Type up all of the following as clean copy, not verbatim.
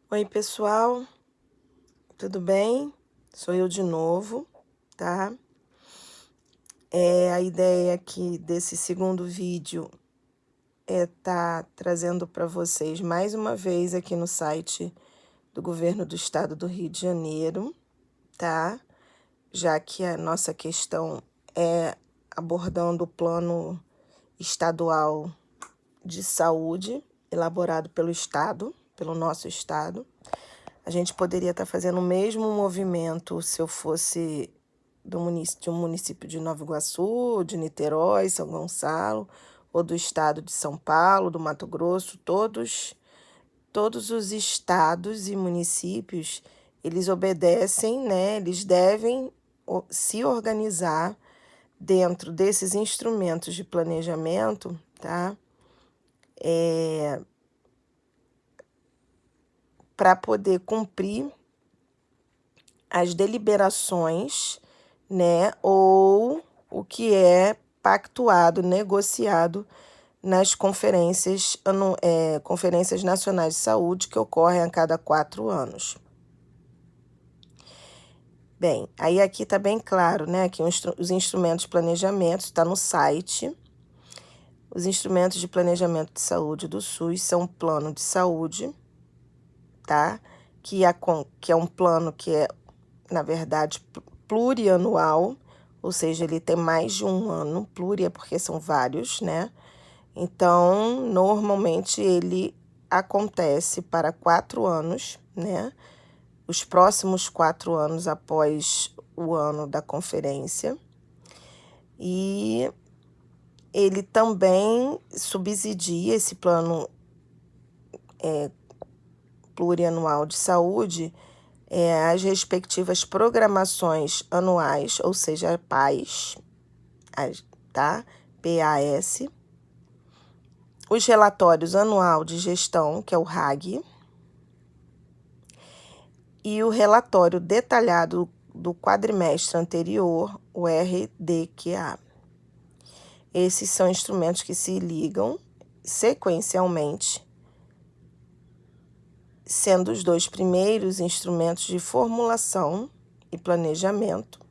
Oi, pessoal, tudo bem? Sou eu de novo, tá? A ideia aqui desse segundo vídeo é trazendo para vocês mais uma vez aqui no site do Governo do Estado do Rio de Janeiro, tá? Já que a nossa questão é abordando o plano estadual de saúde elaborado pelo Estado, pelo nosso Estado. A gente poderia estar fazendo o mesmo movimento se eu fosse de um município de Nova Iguaçu, de Niterói, São Gonçalo, ou do estado de São Paulo, do Mato Grosso, todos os estados e municípios, eles obedecem, né? Eles devem se organizar dentro desses instrumentos de planejamento, tá? Para poder cumprir as deliberações, né, ou o que é pactuado, negociado nas conferências nacionais de saúde que ocorrem a cada 4 anos. Bem, aí aqui está bem claro, né, que os instrumentos de planejamento está no site. Os instrumentos de planejamento de saúde do SUS são um plano de saúde, tá? Que é um plano que é, na verdade, plurianual, ou seja, ele tem mais de um ano. Pluri é porque são vários, né? Então, normalmente ele acontece para 4 anos, né? Os próximos 4 anos após o ano da conferência. E ele também subsidia esse plano plurianual de saúde, as respectivas programações anuais, ou seja, PAS, tá? PAS, os relatórios anual de gestão, que é o RAG, e o relatório detalhado do quadrimestre anterior, o RDQA. Esses são instrumentos que se ligam sequencialmente, sendo os 2 primeiros instrumentos de formulação e planejamento,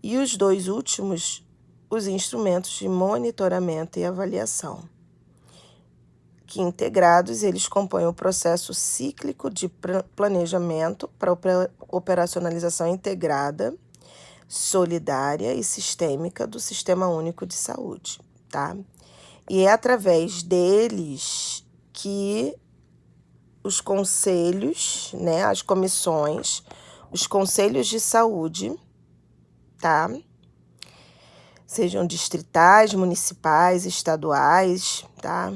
e os 2 últimos, os instrumentos de monitoramento e avaliação, que integrados eles compõem o processo cíclico de planejamento para operacionalização integrada, solidária e sistêmica do Sistema Único de Saúde, tá? E é através deles que os conselhos, né, as comissões, os conselhos de saúde, tá? Sejam distritais, municipais, estaduais, tá?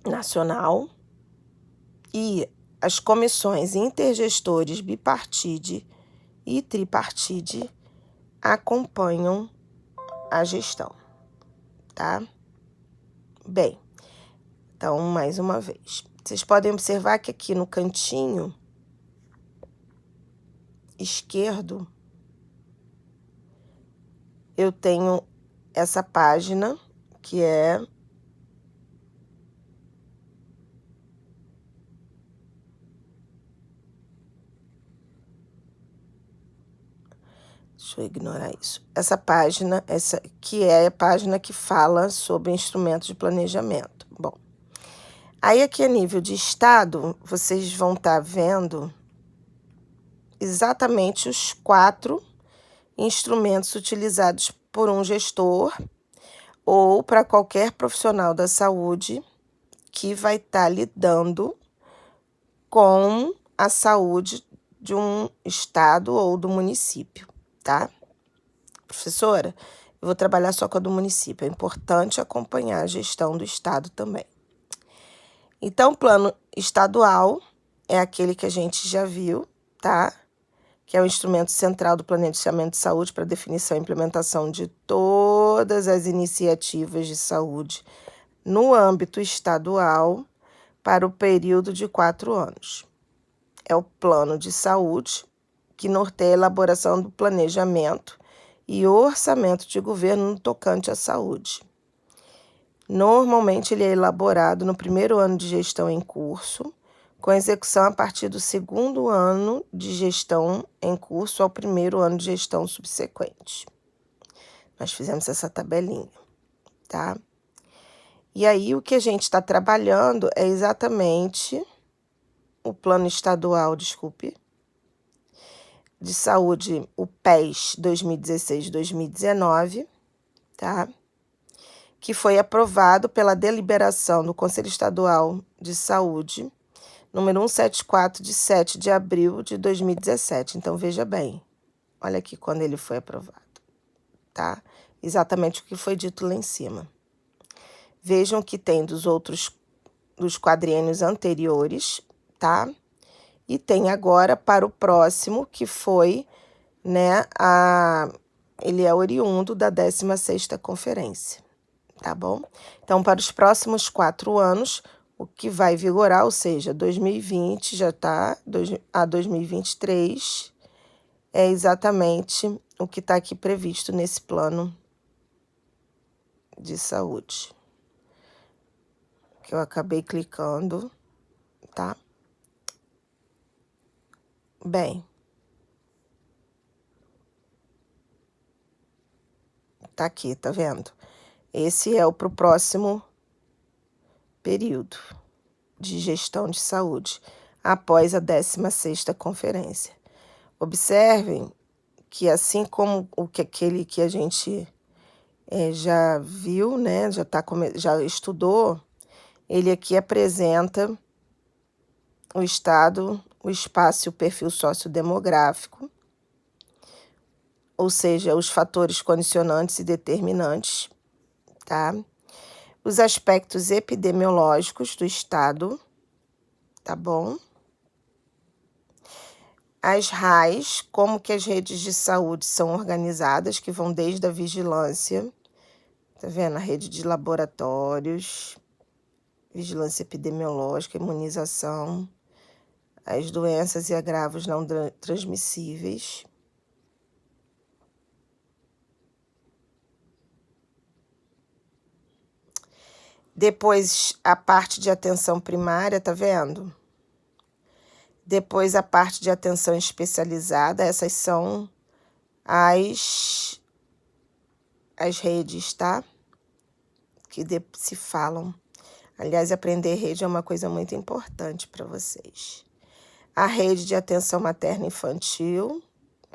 Nacional, e as comissões intergestores bipartite e tripartite acompanham a gestão, tá? Bem, então, mais uma vez, vocês podem observar que aqui no cantinho esquerdo eu tenho essa página que é deixa eu ignorar isso. Essa página, essa que é a página que fala sobre instrumentos de planejamento. Bom, aí aqui a nível de estado, vocês vão estar vendo exatamente os 4 instrumentos utilizados por um gestor ou para qualquer profissional da saúde que vai estar lidando com a saúde de um estado ou do município, tá? Professora, eu vou trabalhar só com a do município. É importante acompanhar a gestão do estado também. Então, o plano estadual é aquele que a gente já viu, tá? Que é o instrumento central do planejamento de saúde para definição e implementação de todas as iniciativas de saúde no âmbito estadual para o período de 4 anos. É o plano de saúde que norteia a elaboração do planejamento e orçamento de governo no tocante à saúde. Normalmente, ele é elaborado no primeiro ano de gestão em curso, com execução a partir do segundo ano de gestão em curso ao primeiro ano de gestão subsequente. Nós fizemos essa tabelinha, tá? E aí, o que a gente está trabalhando é exatamente o Plano Estadual, de Saúde, o PES 2016-2019, tá? Que foi aprovado pela deliberação do Conselho Estadual de Saúde, número 174, de 7 de abril de 2017. Então, veja bem, olha aqui quando ele foi aprovado, tá? Exatamente o que foi dito lá em cima. Vejam que tem dos quadriênios anteriores, tá? E tem agora para o próximo, que foi, né, ele é oriundo da 16ª conferência, tá bom? Então, para os próximos 4 anos, o que vai vigorar, ou seja, 2020 já está, a 2023, é exatamente o que está aqui previsto nesse plano de saúde, que eu acabei clicando, tá? Bem, tá aqui, tá vendo? Esse é o para o próximo período de gestão de saúde, após a 16ª conferência. Observem que, assim como aquele que a gente já viu, né, já estudou, ele aqui apresenta o estado, o espaço e o perfil sociodemográfico, ou seja, os fatores condicionantes e determinantes, tá? Os aspectos epidemiológicos do estado, tá bom? As RAIs, como que as redes de saúde são organizadas, que vão desde a vigilância, tá vendo? A rede de laboratórios, vigilância epidemiológica, imunização, as doenças e agravos não transmissíveis. Depois, a parte de atenção primária, tá vendo? Depois, a parte de atenção especializada, essas são as redes, tá? Que se falam. Aliás, aprender rede é uma coisa muito importante para vocês. A rede de atenção materna infantil,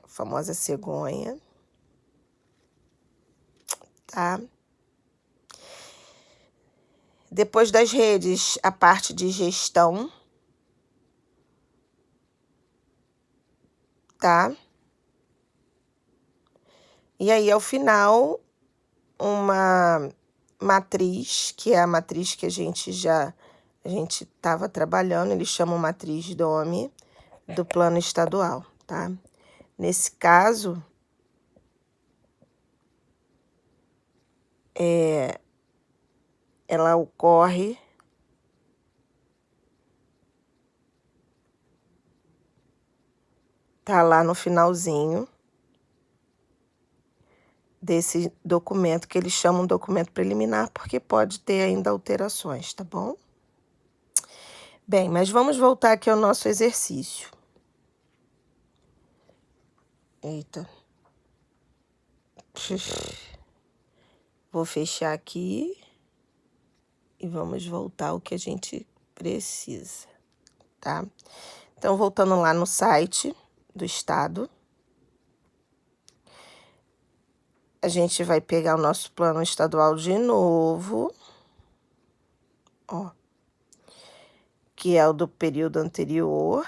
a famosa cegonha, tá? Depois das redes, a parte de gestão, tá? E aí, ao final, uma matriz, que é a matriz que a gente estava trabalhando, eles chamam matriz DOME, do plano estadual, tá? Nesse caso, ela ocorre tá lá no finalzinho desse documento, que eles chamam de documento preliminar, porque pode ter ainda alterações, tá bom? Bem, mas vamos voltar aqui ao nosso exercício. Eita. Vou fechar aqui e vamos voltar ao que a gente precisa, tá? Então, voltando lá no site do estado, a gente vai pegar o nosso plano estadual de novo, ó, que é o do período anterior.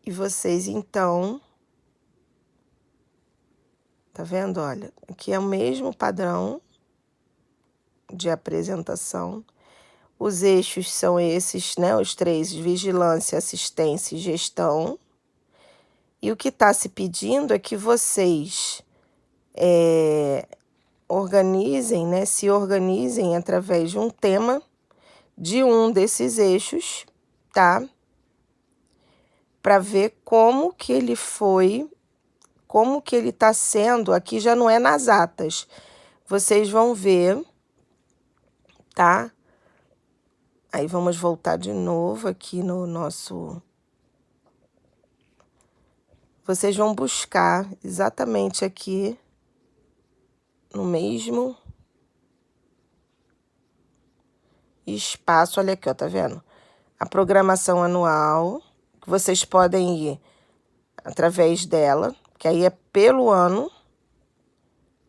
E vocês, então, tá vendo? Olha, aqui é o mesmo padrão de apresentação. Os eixos são esses, né? Os 3, vigilância, assistência e gestão. E o que está se pedindo é que vocês organizem, né? Se organizem através de um tema de um desses eixos, tá? Para ver como que ele foi, como que ele está sendo. Aqui já não é nas atas. Vocês vão ver, tá? Aí vamos voltar de novo aqui no nosso... Vocês vão buscar exatamente aqui no mesmo espaço. Olha aqui, ó, tá vendo? A programação anual, que vocês podem ir através dela, que aí é pelo ano.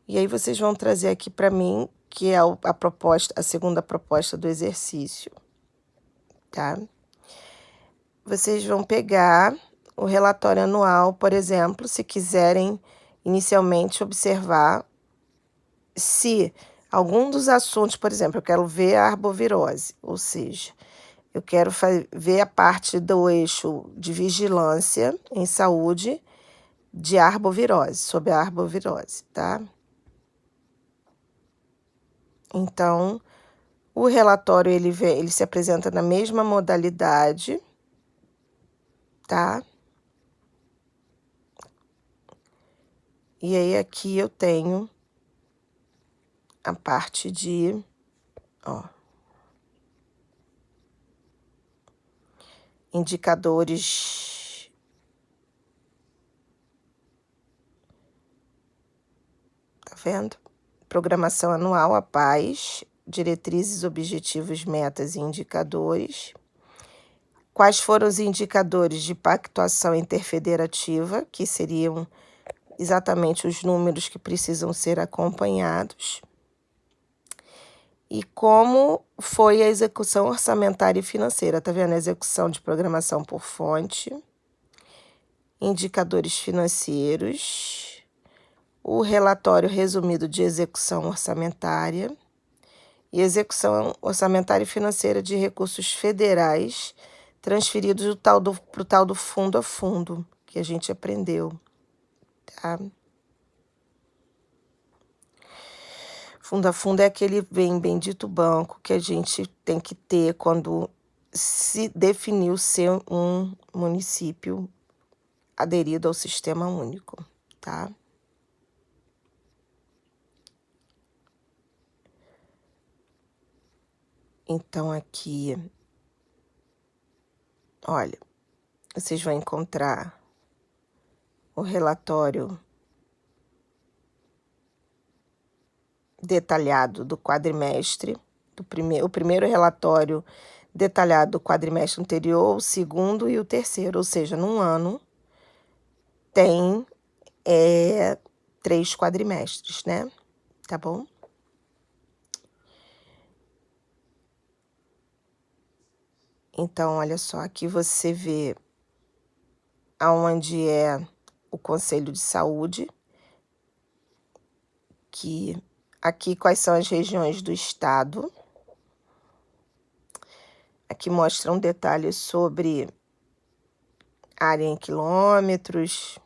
E aí vocês vão trazer aqui para mim, que é a proposta, a segunda proposta do exercício, tá? Vocês vão pegar o relatório anual, por exemplo, se quiserem inicialmente observar se algum dos assuntos, por exemplo, eu quero ver a arbovirose, ou seja, eu quero ver a parte do eixo de vigilância em saúde de arbovirose, sobre a arbovirose, tá? Então, o relatório ele se apresenta na mesma modalidade, tá? E aí aqui eu tenho a parte de, ó, indicadores, tá vendo? Programação anual, a paz, diretrizes, objetivos, metas e indicadores. Quais foram os indicadores de pactuação interfederativa, que seriam exatamente os números que precisam ser acompanhados. E como foi a execução orçamentária e financeira, tá vendo? A execução de programação por fonte, indicadores financeiros, o relatório resumido de execução orçamentária e execução orçamentária e financeira de recursos federais transferidos para o tal do fundo a fundo, que a gente aprendeu, tá? Fundo a fundo é aquele bendito banco que a gente tem que ter quando se definiu ser um município aderido ao Sistema Único, tá? Então, aqui, olha, vocês vão encontrar o relatório detalhado do quadrimestre, o primeiro relatório detalhado do quadrimestre anterior, o segundo e o terceiro, ou seja, num ano tem 3 quadrimestres, né? Tá bom? Então, olha só, aqui você vê aonde é o Conselho de Saúde, que aqui quais são as regiões do estado. Aqui mostra um detalhe sobre área em quilômetros,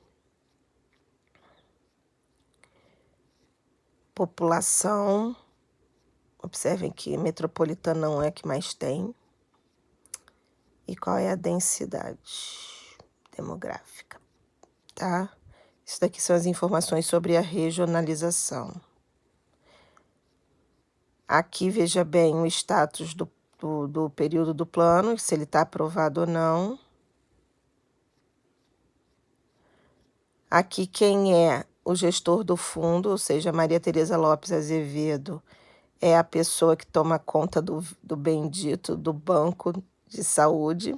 população. Observem que metropolitana não é a que mais tem. E qual é a densidade demográfica, tá? Isso daqui são as informações sobre a regionalização. Aqui, veja bem o status do período do plano, se ele está aprovado ou não. Aqui, quem é o gestor do fundo, ou seja, Maria Tereza Lopes Azevedo, é a pessoa que toma conta do bendito do banco de saúde.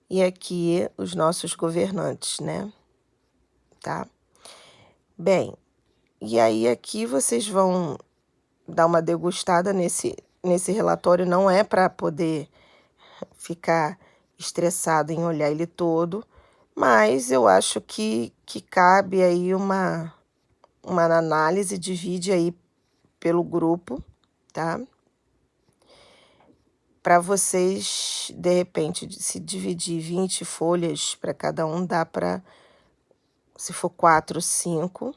E aqui, os nossos governantes, né? Tá? Bem, e aí aqui vocês vão dar uma degustada nesse relatório. Não é para poder ficar estressado em olhar ele todo, mas eu acho que cabe aí uma análise, divide aí pelo grupo, tá? Para vocês, de repente, se dividir 20 folhas para cada um, dá para, se for 4, 5,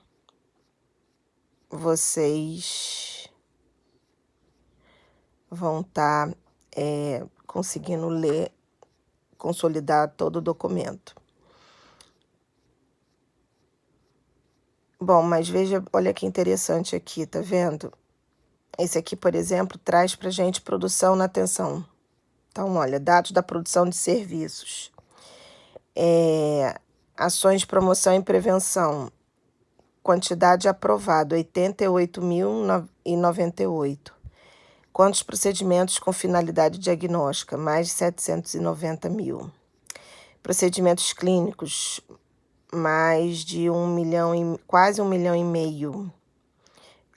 vocês vão estar conseguindo ler, consolidar todo o documento. Bom, mas veja, olha que interessante aqui, tá vendo? Esse aqui, por exemplo, traz para a gente produção na atenção. Então, olha, dados da produção de serviços. Ações de promoção e prevenção. Quantidade aprovada, 88.098. Quantos procedimentos com finalidade diagnóstica? Mais de 790 mil. Procedimentos clínicos, mais de 1 milhão, quase 1,5 milhão.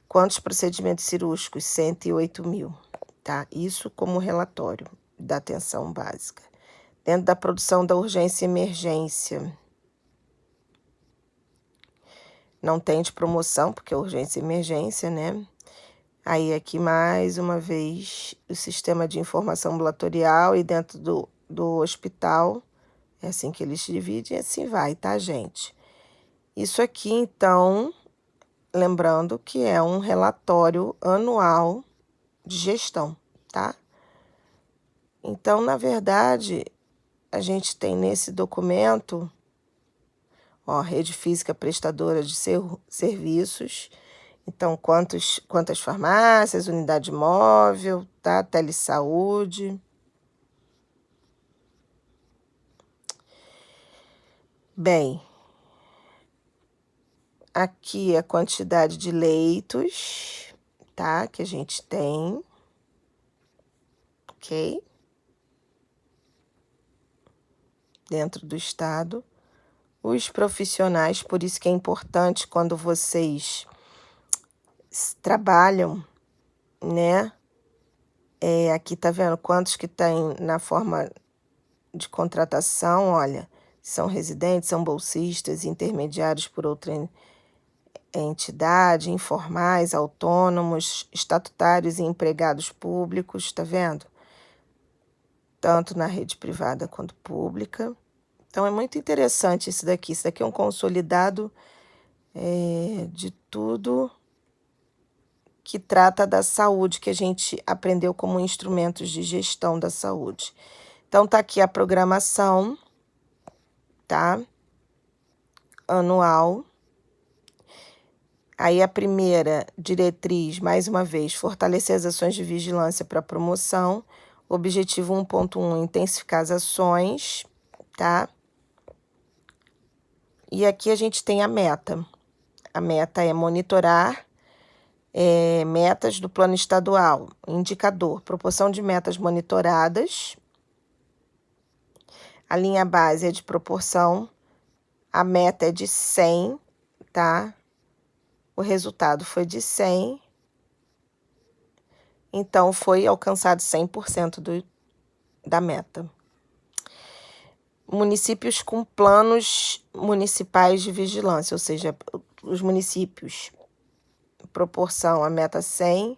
Quantos procedimentos cirúrgicos? 108 mil. Tá? Isso como relatório da atenção básica. Dentro da produção da urgência e emergência. Não tem de promoção, porque é urgência e emergência, né? Aí aqui mais uma vez o sistema de informação ambulatorial e dentro do hospital. É assim que eles dividem e assim vai, tá, gente? Isso aqui, então, lembrando que é um relatório anual de gestão, tá? Então, na verdade, a gente tem nesse documento, ó, rede física prestadora de serviços. Então, quantas farmácias, unidade móvel, tá? Telesaúde. Bem, aqui a quantidade de leitos, tá? Que a gente tem, ok? Dentro do estado. Os profissionais, por isso que é importante quando vocês trabalham, né? Aqui tá vendo quantos que tem na forma de contratação, olha, são residentes, são bolsistas, intermediários por outra entidade, informais, autônomos, estatutários e empregados públicos, tá vendo? Tanto na rede privada quanto pública. Então, é muito interessante isso daqui. Isso daqui é um consolidado de tudo que trata da saúde, que a gente aprendeu como instrumentos de gestão da saúde. Então, tá aqui a programação, tá? Anual. Aí, a primeira diretriz, mais uma vez, fortalecer as ações de vigilância para promoção. Objetivo 1.1, intensificar as ações, tá? E aqui a gente tem a meta. A meta é monitorar metas do plano estadual. Indicador, proporção de metas monitoradas. A linha base é de proporção. A meta é de 100, tá? O resultado foi de 100. Então, foi alcançado 100% da meta. Municípios com planos municipais de vigilância, ou seja, os municípios, proporção, a meta 100,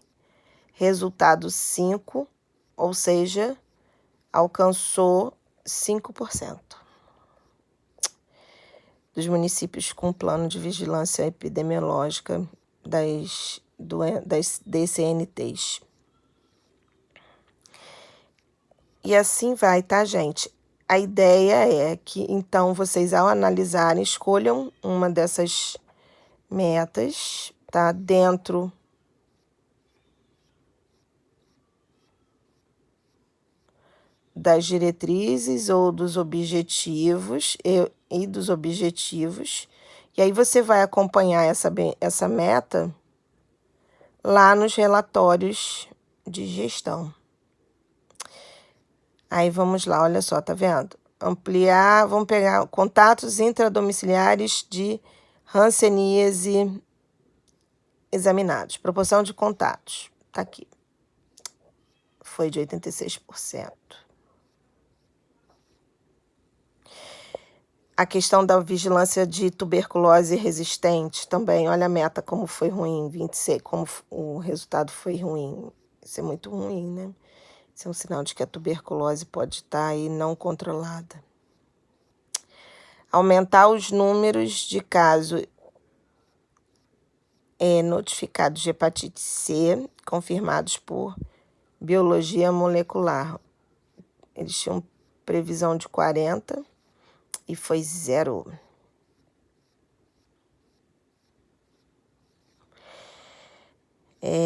resultado 5, ou seja, alcançou 5% dos municípios com plano de vigilância epidemiológica das DCNTs. E assim vai, tá, gente? A ideia é que, então, vocês, ao analisarem, escolham uma dessas metas, tá? Dentro das diretrizes ou dos objetivos e dos objetivos. E aí você vai acompanhar essa meta lá nos relatórios de gestão. Aí vamos lá, olha só, tá vendo? Ampliar, vamos pegar contatos intradomiciliares de hanseníase examinados. Proporção de contatos, tá aqui. Foi de 86%. A questão da vigilância de tuberculose resistente também, olha a meta como foi ruim, 26, como o resultado foi ruim. Isso é muito ruim, né? Isso é um sinal de que a tuberculose pode estar aí não controlada. Aumentar os números de casos notificados de hepatite C, confirmados por biologia molecular. Eles tinham previsão de 40 e foi 0.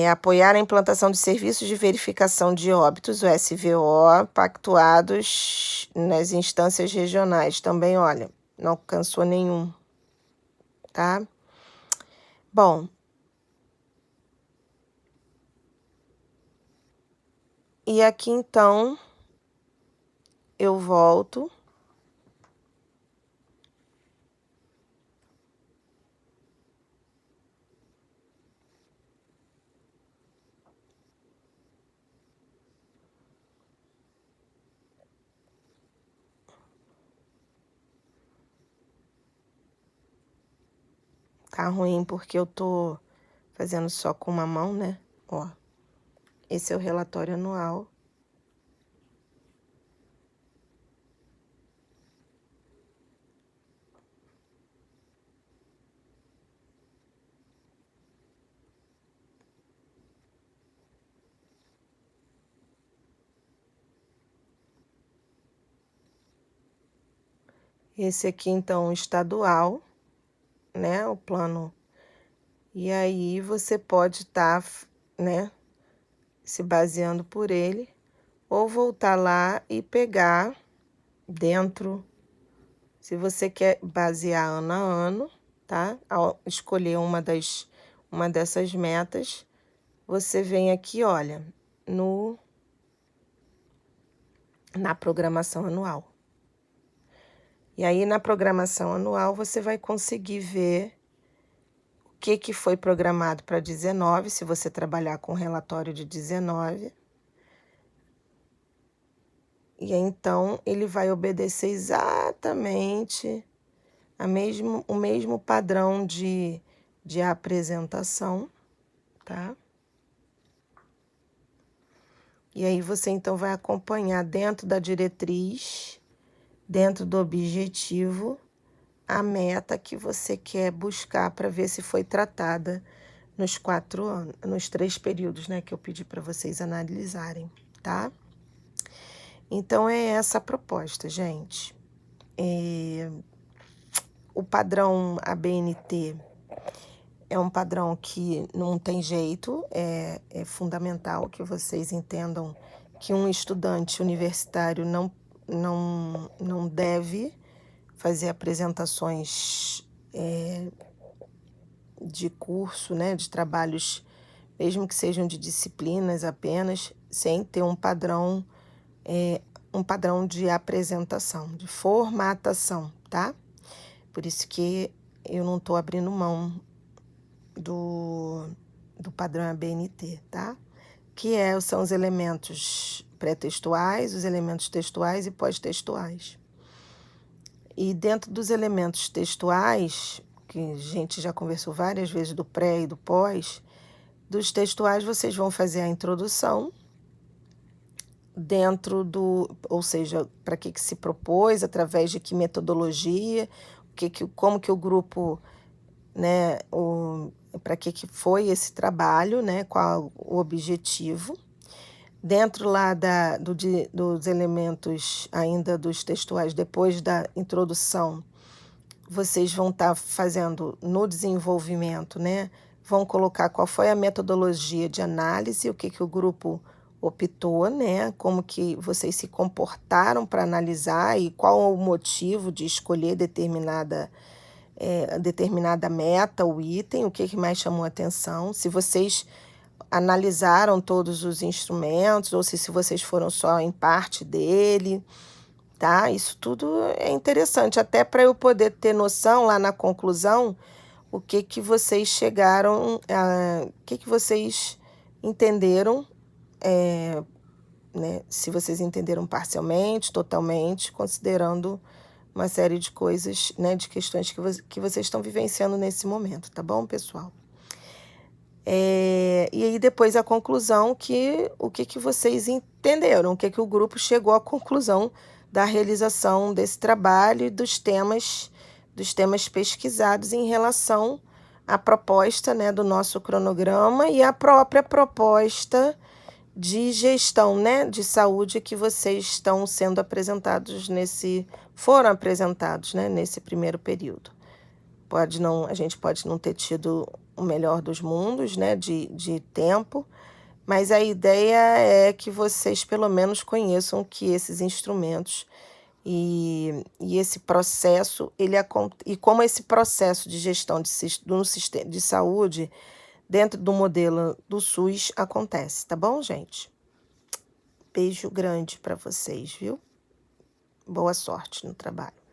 Apoiar a implantação de serviços de verificação de óbitos, o SVO, pactuados nas instâncias regionais. Também, olha, não alcançou nenhum, tá? Bom, e aqui então eu volto. Tá ruim porque eu tô fazendo só com uma mão, né? Ó, esse é o relatório anual. Esse aqui, então, estadual, né? O plano. E aí você pode estar, né, se baseando por ele, ou voltar lá e pegar dentro, se você quer basear ano a ano, tá? Ao escolher uma dessas metas, você vem aqui, olha, na programação anual. E aí, na programação anual, você vai conseguir ver o que foi programado para 19, se você trabalhar com relatório de 19. E aí, então, ele vai obedecer exatamente o mesmo padrão de apresentação, tá? E aí você, então, vai acompanhar dentro da diretriz, dentro do objetivo, a meta que você quer buscar para ver se foi tratada nos 4 anos, nos 3 períodos, né, que eu pedi para vocês analisarem, tá? Então, é essa a proposta, gente. O padrão ABNT é um padrão que não tem jeito, é fundamental que vocês entendam que um estudante universitário não deve fazer apresentações de curso, né, de trabalhos, mesmo que sejam de disciplinas apenas, sem ter um padrão de apresentação, de formatação, tá? Por isso que eu não estou abrindo mão do padrão ABNT, tá? Que são os elementos pré-textuais, os elementos textuais e pós-textuais. E dentro dos elementos textuais, que a gente já conversou várias vezes do pré e do pós, dos textuais vocês vão fazer a introdução dentro ou seja, para que se propôs, através de que metodologia, como que o grupo, né, para que foi esse trabalho, né, qual o objetivo. Dentro lá dos elementos ainda dos textuais, depois da introdução, vocês vão estar fazendo no desenvolvimento, né? Vão colocar qual foi a metodologia de análise, o que o grupo optou, né? Como que vocês se comportaram para analisar e qual o motivo de escolher determinada meta, o item, o que mais chamou a atenção. Se vocês analisaram todos os instrumentos ou se vocês foram só em parte dele, tá? Isso tudo é interessante, até para eu poder ter noção lá na conclusão o que vocês chegaram, o que vocês entenderam, né? Se vocês entenderam parcialmente, totalmente, considerando uma série de coisas, né, de questões que vocês estão vivenciando nesse momento, tá bom, pessoal? E aí depois a conclusão, o que vocês entenderam, o que o grupo chegou à conclusão da realização desse trabalho e dos temas pesquisados em relação à proposta, né, do nosso cronograma e à própria proposta de gestão, né, de saúde que vocês estão sendo apresentados foram apresentados, né, nesse primeiro período. A gente pode não ter tido o melhor dos mundos, né, de tempo, mas a ideia é que vocês pelo menos conheçam que esses instrumentos e esse processo, e como esse processo de gestão do sistema de saúde dentro do modelo do SUS acontece, tá bom, gente? Beijo grande para vocês, viu? Boa sorte no trabalho.